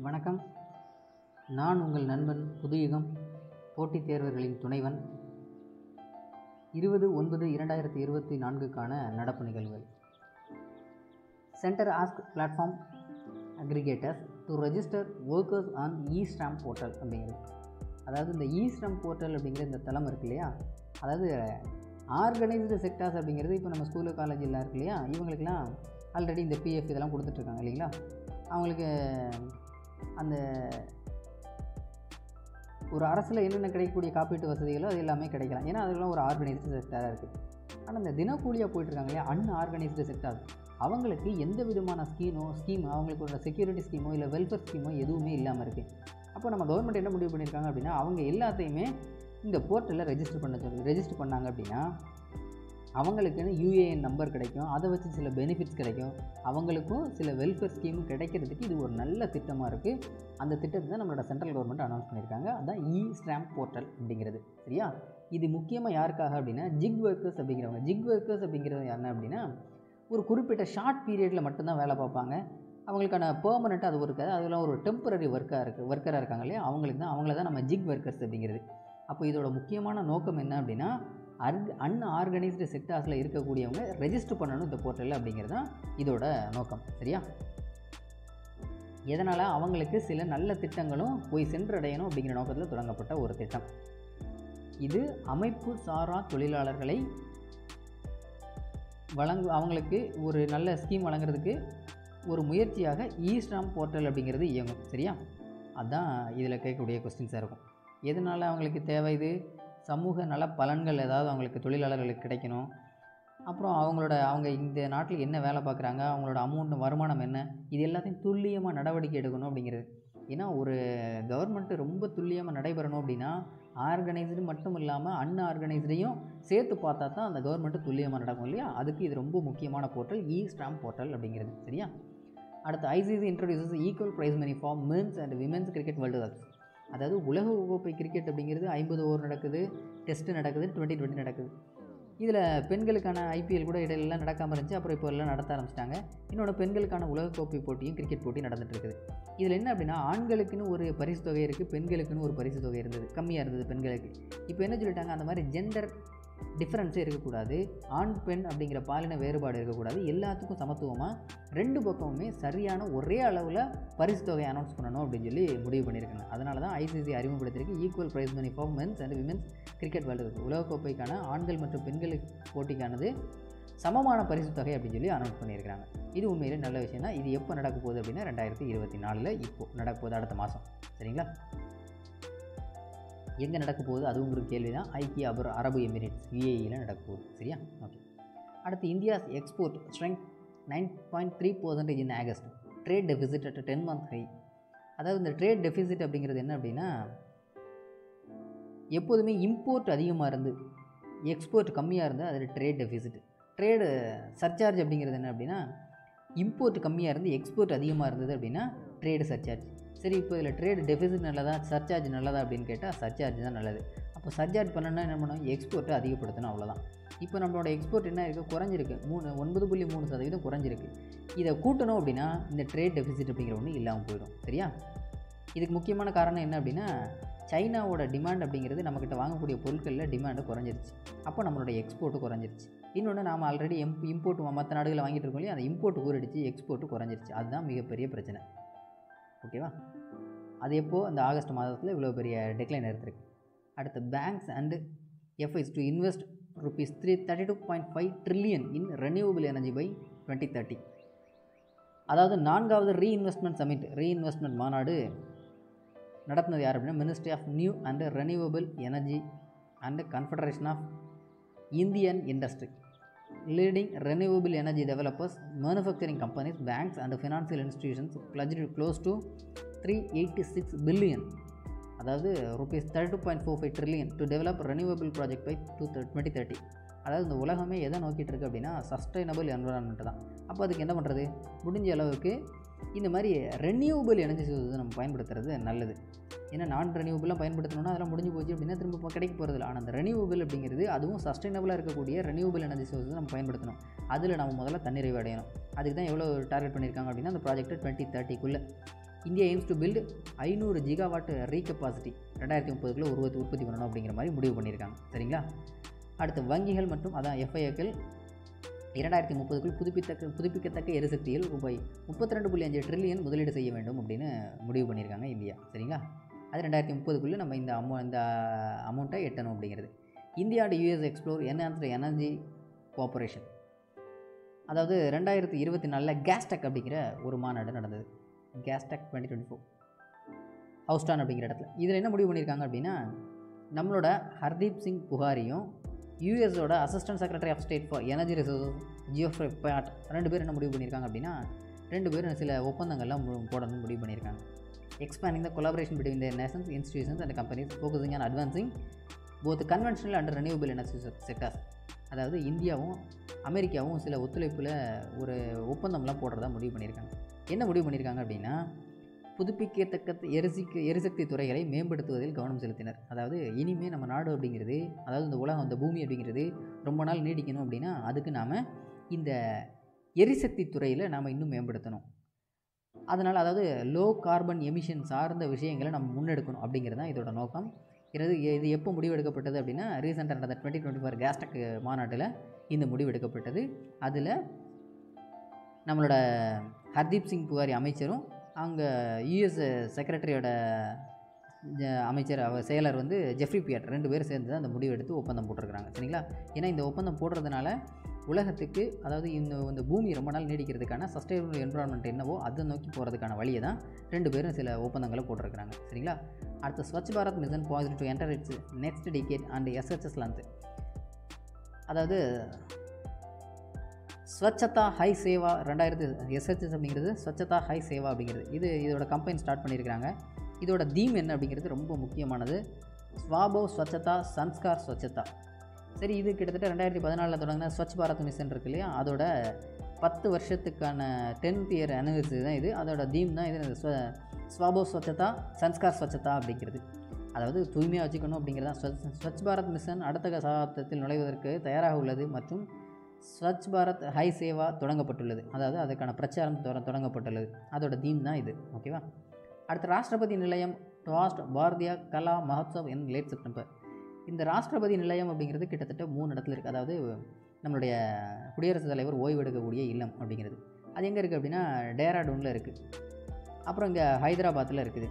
வணக்கம். நான் உங்கள் நண்பன் புதுயுகம், போட்டித் தேர்வர்களின் துணைவன். 20/9/2024க்கான நடப்பு நிகழ்வுகள். Centre ask platform aggregators to register workers on e-Shram portal அப்படிங்கிறது. அதாவது இந்த இ-ஸ்டாம்ப் போர்ட்டல் அப்படிங்கிற இந்த தளம் இருக்கு இல்லையா, அதாவது ஆர்கனைஸ்டு செக்டார்ஸ் அப்படிங்கிறது இப்போ நம்ம ஸ்கூலு காலேஜெலாம் இருக்கு இல்லையா, இவங்களுக்கெல்லாம் ஆல்ரெடி இந்த பிஎஃப் இதெல்லாம் கொடுத்துட்ருக்காங்க இல்லைங்களா. அவங்களுக்கு அந்த ஒரு அரசில் என்னென்ன கிடைக்கக்கூடிய காப்பீட்டு வசதிகளோ அது எல்லாமே கிடைக்கலாம். ஏன்னா அதெல்லாம் ஒரு ஆர்கனைஸ்டு செக்டாராக இருக்குது. ஆனால் இந்த தினக்கூலியாக போயிட்டுருக்காங்க இல்லையா, அன்ஆர்கனைஸ்டு செக்டார், அவங்களுக்கு எந்த விதமான ஸ்கீம் அவங்களுக்கு ஒரு செக்யூரிட்டி ஸ்கீமோ இல்லை வெல்ஃபேர் ஸ்கீமோ எதுவுமே இல்லாமல் இருக்குது. அப்போ நம்ம கவர்மெண்ட் என்ன முடிவு பண்ணியிருக்காங்க அப்படின்னா, அவங்க எல்லாத்தையுமே இந்த போர்ட்டலில் ரெஜிஸ்டர் பண்ணாங்க அப்படின்னா அவங்களுக்குன்னு யூஏஎன் நம்பர் கிடைக்கும், அதை வச்சு சில பெனிஃபிட்ஸ் கிடைக்கும், அவங்களுக்கும் சில வெல்ஃபேர் ஸ்கீமும் கிடைக்கிறதுக்கு இது ஒரு நல்ல திட்டமாக இருக்குது. அந்த திட்டத்தை தான் நம்மளோட சென்ட்ரல் கவர்மெண்ட் அனௌன்ஸ் பண்ணியிருக்காங்க. அதுதான் இ-ஸ்டாம்ப் போர்ட்டல் அப்படிங்கிறது. சரியா? இது முக்கியமாக யாருக்காக அப்படின்னா ஜிக் ஒர்க்கர்ஸ் அப்படிங்கிறவங்க. ஜிக் ஒர்க்கர்ஸ் அப்படிங்கிறது என்ன அப்படின்னா, ஒரு குறிப்பிட்ட ஷார்ட் பீரியடில் மட்டும்தான் வேலை பார்ப்பாங்க. அவங்களுக்கான பெர்மனெண்ட்டாக அது இருக்காது. அதெல்லாம் ஒரு டெம்பரரி ஒர்க்கராக இருக்காங்க இல்லையா, அவங்கள தான் நம்ம ஜிக் ஒர்க்கர்ஸ் அப்படிங்கிறது. அப்போ இதோட முக்கியமான நோக்கம் என்ன அப்படின்னா, அன்ஆர்கனைஸ்டு செக்டார்ஸில் இருக்கக்கூடியவங்க ரெஜிஸ்டர் பண்ணணும் இந்த போர்ட்டலில் அப்படிங்கிறது தான் இதோட நோக்கம். சரியா? எதனால் அவங்களுக்கு சில நல்ல திட்டங்களும் போய் சென்றடையணும் அப்படிங்கிற நோக்கத்தில் தொடங்கப்பட்ட ஒரு திட்டம் இது. அமைப்பு சாரா தொழிலாளர்களை அவங்களுக்கு ஒரு நல்ல ஸ்கீம் வழங்குறதுக்கு ஒரு முயற்சியாக இ-ஸ்டாம்ப் போர்ட்டல் அப்படிங்கிறது இயங்கும். சரியா? அதுதான் இதில் கேட்கக்கூடிய கொஸ்டின்ஸாக இருக்கும். எதனால் அவங்களுக்கு தேவை? இது சமூக நல பலன்கள் ஏதாவது அவங்களுக்கு தொழிலாளர்களுக்கு கிடைக்கணும். அப்புறம் அவங்க இந்த நாட்டில் என்ன வேலை பார்க்குறாங்க, அவங்களோட வருமானம் என்ன, இது எல்லாத்தையும் துல்லியமாக நடவடிக்கை எடுக்கணும் அப்படிங்கிறது. ஏன்னா ஒரு கவர்மெண்ட்டு ரொம்ப துல்லியமாக நடைபெறணும் அப்படின்னா ஆர்கனைஸ்டு மட்டும் இல்லாமல் அன்ஆர்கனைஸ்டையும் சேர்த்து பார்த்தா தான் அந்த கவர்மெண்ட்டு துல்லியமாக நடக்கும் இல்லையா. அதுக்கு இது ரொம்ப முக்கியமான போர்ட்டல் இ-ஸ்டாம்ப் போர்ட்டல் அப்படிங்கிறது. சரியா? அடுத்து ICC introduces equal prize money for men's and women's cricket world cups. அதாவது உலக கோப்பை கிரிக்கெட் அப்படிங்கிறது 50 ஓவர் நடக்குது, டெஸ்ட்டு நடக்குது, 2020 நடக்குது. இதில் பெண்களுக்கான ஐபிஎல் கூட இடையிலலாம் நடக்காமல் இருந்துச்சு, அப்புறம் இப்போ எல்லாம் நடத்த ஆரம்பிச்சிட்டாங்க. இன்னொன்று பெண்களுக்கான உலகக்கோப்பை போட்டியும் கிரிக்கெட் போட்டி நடந்துட்டு இருக்குது. இதில் என்ன அப்படின்னா, ஆண்களுக்குன்னு ஒரு பரிசு தொகை இருக்குது, பெண்களுக்குன்னு ஒரு பரிசு தொகை இருந்தது, கம்மியாக இருந்தது பெண்களுக்கு. இப்போ என்ன சொல்லிட்டாங்க, அந்த மாதிரி ஜெண்டர் டிஃப்ரென்ஸே இருக்கக்கூடாது, ஆண் பெண் அப்படிங்கிற பாலின வேறுபாடு இருக்கக்கூடாது, எல்லாத்துக்கும் சமத்துவமாக ரெண்டு பக்கமுமே சரியான ஒரே அளவில் பரிசு தொகை அனௌன்ஸ் பண்ணணும் அப்படின்னு சொல்லி முடிவு பண்ணியிருக்காங்க. அதனால தான் ஐசிசி அறிமுகப்படுத்தியிருக்கு equal prize money for men's and women's cricket world cup. உலகக்கோப்பைக்கான ஆண்கள் மற்றும் பெண்களுக்கு போட்டிக்கானது சமமான பரிசு தொகை அப்படின்னு சொல்லி அனௌன்ஸ் பண்ணியிருக்காங்க. இது உண்மையிலே நல்ல விஷயம் தான். இது எப்போ நடக்க போகுது அப்படின்னா 2024 இப்போது நடக்க போகுது, அடுத்த மாதம். சரிங்களா? எங்கே நடக்க போகுது அதுவும் ஒரு கேள்வி தான். ஐக்கிய அரபு எமிரேட்ஸ் UAEயில் நடக்க போகுது. சரியா? ஓகே. அடுத்து India's export strength 9.3% in August, trade deficit at 10 month high. அதாவது இந்த ட்ரேட் டெஃபிசிட் அப்படிங்கிறது என்ன அப்படின்னா, எப்போதுமே இம்போர்ட் அதிகமாக இருந்து எக்ஸ்போர்ட் கம்மியாக இருந்தால் அது ட்ரேட் டெஃபிசிட். ட்ரேடு சர்சார்ஜ் அப்படிங்கிறது என்ன அப்படின்னா, இம்போர்ட் கம்மியாக இருந்து எக்ஸ்போர்ட் அதிகமாக இருந்தது அப்படின்னா ட்ரேடு சர்சார்ஜ். சரி, இப்போ இதில் ட்ரேடு டெஃபிசிட் நல்லதா சர்சார்ஜ் நல்லதா அப்படின்னு கேட்டால் சர்சார்ஜ் தான் நல்லது. அப்போ சர்சார்ஜ் பண்ணணும்னா என்ன பண்ணணும், எக்ஸ்போர்ட்டை அதிகப்படுத்தணும், அவ்வளோதான். இப்போ நம்மளோட எக்ஸ்போர்ட் என்ன இருக்குது, குறைஞ்சிருக்கு, 9.3% குறைஞ்சிருக்கு. இதை கூட்டணும் அப்படின்னா இந்த ட்ரேட் டெஃபிசிட் அப்படிங்கிற ஒன்று இல்லாமல் போயிடும். சரியா? இதுக்கு முக்கியமான காரணம் என்ன அப்படின்னா, சைனாவோட டிமாண்ட் அப்படிங்கிறது நம்மக்கிட்ட வாங்கக்கூடிய பொருட்களில் டிமாண்டு குறைஞ்சிருச்சு. அப்போ நம்மளோட எக்ஸ்போர்ட்டு குறைஞ்சிருச்சு. இன்னொன்று, நாம் ஆல்ரெடி இம்போர்ட் மற்ற நாடுகளில் வாங்கிட்டு இருக்கோம் இல்லையா, அந்த இம்போர்ட் கூறிடுச்சு, எக்ஸ்போர்ட்டு குறைஞ்சிருச்சு. அதுதான் மிகப்பெரிய பிரச்சனை. ஓகேவா? அது எப்போது, அந்த ஆகஸ்ட் மாதத்தில் இவ்வளோ பெரிய டெக்லைன் எடுத்திருக்கு. அடுத்து banks and FIs to invest ₹32.5 trillion in renewable energy by 2030. அதாவது 4வது ரீஇன்வெஸ்ட்மெண்ட் மாநாடு நடத்தினது யார் அப்படின்னா, ministry of new and renewable energy and confederation of Indian industry, leading renewable energy developers, manufacturing companies, banks and financial institutions pledged close to 386 billion, அதாவது ₹32.45 trillion to develop renewable project by 2030. அதாவது இந்த உலகமே எதை நோக்கிட்டு இருக்குது அப்படின்னா sustainable environment தான். அப்போ அதுக்கு என்ன பண்ணுறது, முடிஞ்ச அளவுக்கு இந்த மாதிரி ரெனியூவபிள் எனர்ஜி சோர்ஸை நம்ம பயன்படுத்துறது நல்லது. ஏன்னா நான் ரெனியூவபிளாக பயன்படுத்தணும்னா அதெல்லாம் முடிஞ்சு போச்சு அப்படின்னா திரும்ப கிடைக்க போகிறதில்ல. ஆனால் அந்த ரெனியூவபிள் அப்படிங்கிறது அதுவும் சஸ்டைனபிளாக இருக்கக்கூடிய ரெனியூவபிள் எனர்ஜி சோர்ஸை நம்ம பயன்படுத்தணும். அதில் நம்ம முதல்ல தன்னிறைவு அடையணும். அதுக்கு தான் எவ்வளோ டார்கெட் பண்ணியிருக்காங்க அப்படின்னா அந்த project 2030 India aims to build 500 gigawatt RE capacity 2030 உற்பத்தி பண்ணணும் அப்படிங்கிற மாதிரி முடிவு பண்ணியிருக்காங்க. சரிங்களா. அடுத்து வங்கிகள் மற்றும் அதான் எஃப்ஐஏக்கள் 2030 புதுப்பிக்கத்தக்க எரிசக்தியில் ரூபாய் 32.5 ட்ரில்லியன் முதலீடு செய்ய வேண்டும் அப்படின்னு முடிவு பண்ணியிருக்காங்க இந்தியா. சரிங்களா. அது 2030 நம்ம இந்த அமௌண்ட்டை எட்டணும் அப்படிங்கிறது. India and US explore enhanced energy cooperation, அதாவது 2024 கேஸ்டெக் அப்படிங்கிற ஒரு மாநாடு நடந்தது. கேஸ்டெக் 2024 ஹவுஸ்டான் அப்படிங்கிற இடத்துல. இதில் என்ன முடிவு பண்ணியிருக்காங்க அப்படின்னா நம்மளோட ஹர்தீப் சிங் புகாரியும் யூஎஸோட assistant secretary of state for energy resources Geoffrey Pyatt 2 பேர் என்ன முடிவு பண்ணியிருக்காங்க அப்படின்னா 2 பேரும் சில ஒப்பந்தங்கள்லாம் போடணும்னு முடிவு பண்ணியிருக்காங்க. Expanding the collaboration between the Nations, institutions and companies focusing on advancing both conventional and renewable energy sectors. அதாவது இந்தியாவும் அமெரிக்காவும் சில ஒத்துழைப்பில் ஒரு ஒப்பந்தம்லாம் போடுறதா முடிவு பண்ணியிருக்காங்க. என்ன முடிவு பண்ணியிருக்காங்க அப்படின்னா புதுப்பிக்கத்தக்க எரிசக்தி துறைகளை மேம்படுத்துவதில் கவனம் செலுத்தினர். அதாவது இனிமேல் நம்ம நாடு அப்படிங்கிறது, அதாவது இந்த உலகம், இந்த பூமி அப்படிங்கிறது ரொம்ப நாள் நீடிக்கணும் அப்படின்னா அதுக்கு நாம் இந்த எரிசக்தி துறையில் நாம் இன்னும் மேம்படுத்தணும். அதனால் அதாவது லோ கார்பன் எமிஷன் சார்ந்த விஷயங்களை நம்ம முன்னெடுக்கணும் அப்படிங்கிறது தான் இதோட நோக்கம். இது எப்போ முடிவெடுக்கப்பட்டது அப்படின்னா ரீசெண்டாக நடந்த 2024 கேஸ்டெக் மாநாட்டில் இந்த முடிவு எடுக்கப்பட்டது. அதில் நம்மளோட ஹர்தீப் சிங் புகாரி அமைச்சரும் அங்கே யூஎஸ் செக்ரட்டரியோட அமைச்சர் செயலர் ஜெஃப்ரி பியட் 2 பேரும் சேர்ந்து தான் அந்த முடிவு எடுத்து ஒப்பந்தம் போட்டிருக்கிறாங்க. சரிங்களா. ஏன்னா இந்த ஒப்பந்தம் போடுறதுனால உலகத்துக்கு, அதாவது இந்த பூமி ரொம்ப நாள் நீடிக்கிறதுக்கான சஸ்டைனபிள் என்விரான்மெண்ட் என்னவோ அதை நோக்கி போகிறதுக்கான வழியை தான் 2 பேரும் சில ஒப்பந்தங்களை போட்டிருக்கிறாங்க. சரிங்களா. அடுத்து Swachh Bharat mission positive to enter its next decade and SHS launch, அதாவது ஸ்வச்சதா ஹை சேவா 2000 எஸ்ஹெச்எஸ் அப்படிங்கிறது ஸ்வச்சதா ஹை சேவா அப்படிங்கிறது இதோட கம்பெனி ஸ்டார்ட் பண்ணியிருக்கிறாங்க. இதோட தீம் என்ன அப்படிங்கிறது ரொம்ப முக்கியமானது. ஸ்வாபோ ஸ்வச்சதா சன்ஸ்கார் ஸ்வச்சதா. சரி, இது கிட்டத்தட்ட 2014 தொடங்கின ஸ்வச் பாரத் மிஷன் இருக்கு இல்லையா, அதோட 10 வருஷத்துக்கான 10th இயர் அனிவர்சரி தான் இது. அதோட தீம் தான் இது ஸ்வாபோ ஸ்வச்சதா சன்ஸ்கார் ஸ்வச்சதா அப்படிங்கிறது. அதாவது தூய்மையாக வச்சுக்கணும் அப்படிங்கிறது தான். ஸ்வச் பாரத் மிஷன் அடுத்த சகாப்தத்தில் நுழைவதற்கு தயாராக உள்ளது மற்றும் ஸ்வச் பாரத் ஹை சேவா தொடங்கப்பட்டுள்ளது. அதாவது அதுக்கான பிரச்சாரம் தொடங்கப்பட்டுள்ளது. அதோட தீம் தான் இது. ஓகேவா. அடுத்து ராஷ்டிரபதி நிலையம் டாஸ்ட் பாரதிய கலா மஹோத்சவ் இன் லேட் செப்டம்பர். இந்த ராஷ்டிரபதி நிலையம் அப்படிங்கிறது கிட்டத்தட்ட 3 இடத்துல இருக்குது. அதாவது நம்மளுடைய குடியரசுத் தலைவர் ஓய்வு எடுக்கக்கூடிய இல்லம் அப்படிங்கிறது அது எங்கே இருக்குது அப்படின்னா டேராடூனில் இருக்குது. அப்புறம் இங்கே ஹைதராபாத்தில் இருக்குது.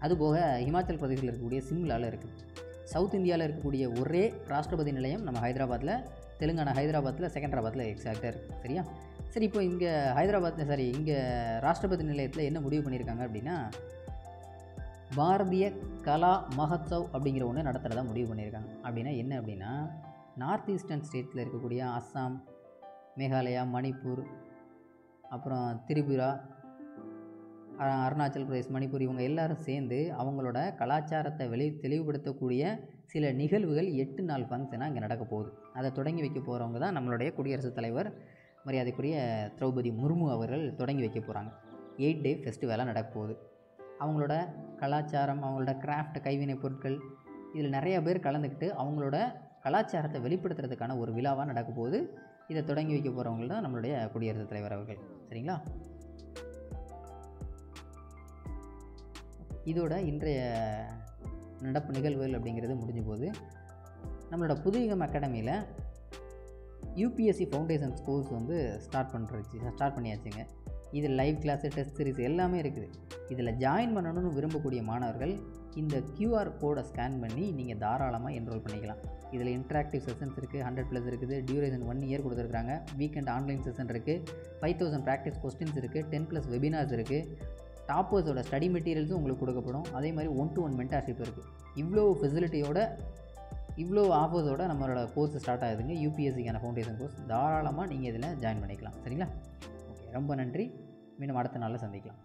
அதுபோக ஹிமாச்சல் பிரதேசில் இருக்கக்கூடிய சிம்லாவில் இருக்குது. சவுத் இந்தியாவில் இருக்கக்கூடிய ஒரே ராஷ்டிரபதி நிலையம் நம்ம ஹைதராபாத்தில், தெலுங்கானா ஹைதராபாத்தில், செகண்டராபாத்தில் எக்ஸாக்டாக இருக்குது. சரியா. சரி, இப்போ இங்கே இங்கே ராஷ்டிரபதி நிலையத்தில் என்ன முடிவு பண்ணியிருக்காங்க அப்படின்னா பாரதிய கலா மஹோத்சவ் அப்படிங்கிற ஒன்று நடத்துகிறதா முடிவு பண்ணியிருக்காங்க. அப்படின்னா என்ன அப்படின்னா நார்த் ஈஸ்டர்ன் ஸ்டேட்ஸில் இருக்கக்கூடிய அஸ்ஸாம், மேகாலயா, மணிப்பூர், அப்புறம் திரிபுரா, அருணாச்சல் பிரதேஷ், மணிப்பூர் இவங்க எல்லாரும் சேர்ந்து அவங்களோட கலாச்சாரத்தை தெளிவுபடுத்தக்கூடிய சில நிகழ்வுகள் 8 நாள் ஃபங்க்ஷனாக இங்கே நடக்க போகுது. அதை தொடங்கி வைக்க போகிறவங்க தான் நம்மளுடைய குடியரசுத் தலைவர் மரியாதைக்குரிய திரௌபதி முர்மு அவர்கள் தொடங்கி வைக்க போகிறாங்க. 8 டே ஃபெஸ்டிவலாக நடக்க போகுது. அவங்களோட கலாச்சாரம், அவங்களோட கிராஃப்ட், கைவினைப் பொருட்கள், இதில் நிறையா பேர் கலந்துக்கிட்டு அவங்களோட கலாச்சாரத்தை வெளிப்படுத்துறதுக்கான ஒரு விழாவாக நடக்க போகுது. இதை தொடங்கி வைக்க போகிறவங்க தான் நம்மளுடைய குடியரசுத் தலைவர் அவர்கள். சரிங்களா. இதோட இன்றைய நடப்பு நிகழ்வுகள் அப்படிங்கிறது முடிஞ்ச போது நம்மளோட புதுயுகம் அகாடமியில் யூபிஎஸ்சி ஃபவுண்டேஷன்ஸ் கோர்ஸ் ஸ்டார்ட் பண்ணியாச்சுங்க. இதில் லைவ் கிளாஸு, டெஸ்ட் சீரிஸ் எல்லாமே இருக்குது. இதில் ஜாயின் பண்ணணும்னு விரும்பக்கூடிய மாணவர்கள் இந்த QR கோடை ஸ்கேன் பண்ணி நீங்கள் தாராளமாக என்ரோல் பண்ணிக்கலாம். இதில் இன்ட்ராக்டிவ் செஷன்ஸ் இருக்குது, 100+ இருக்குது, டியூரேஷன் 1 இயர் கொடுத்துருக்காங்க, வீக்கெண்ட் ஆன்லைன் செஷன் இருக்குது, 5000 ப்ராக்டிஸ் கொஸ்டின்ஸ் இருக்குது, 10+ வெபினார்ஸ் இருக்குது, டாப்பர்ஸோட ஸ்டடி மெட்டீரியல்ஸும் உங்களுக்கு கொடுக்கப்படும். அதே மாதிரி 1-to-1 மென்டார்ஷிப் இருக்குது. இவ்வளோ ஃபெசிலிட்டியோட, இவ்வளோ ஆஃபர்ஸோட நம்மளோட கோர்ஸ் ஸ்டார்ட் ஆகுதுங்க. யூபிஎஸ்சிக்கான ஃபவுண்டேஷன் கோர்ஸ் தாராளமாக நீங்கள் இதில் ஜாயின் பண்ணிக்கலாம். சரிங்களா. ஓகே, ரொம்ப நன்றி. மீண்டும் அடுத்த நாளில் சந்திக்கலாம்.